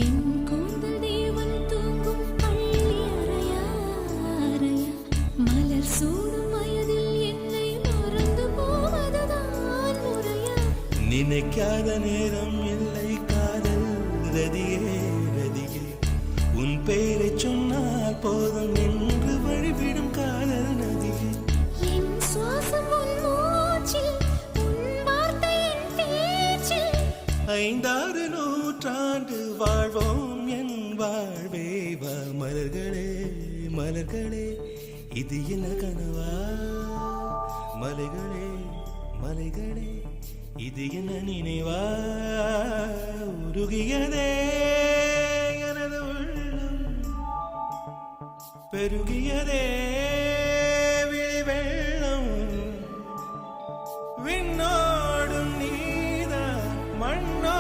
என் கூந்தல் தேவன் தூங்கும் பள்ளி அறையா அறையா மலர் சூடும் வயதில் என்னை மறந்து போவதுதான் முறையா நினைக்காத நேரம் இல்லை காதல் ரதியே ரதியே உன் பெயரை சொன்னால் போதும் என்று வழிவிடும் காதல் நதியே என் சுவாசம் உன் மூச்சில் உன் வார்த்தை என் பேச்சில் 5 நூற்றாண்டு வாழ்வோம் என் வாழ்வே வா மலர்களே மலர்களே இது என்ன கனவா மலைகளே மலைகளே இது என்ன நினைவா உருகியதே எனது உள்ளம் பெருகியதே விழி வெள்ளம் விண்ணோடும் நீதான் மண்ணோ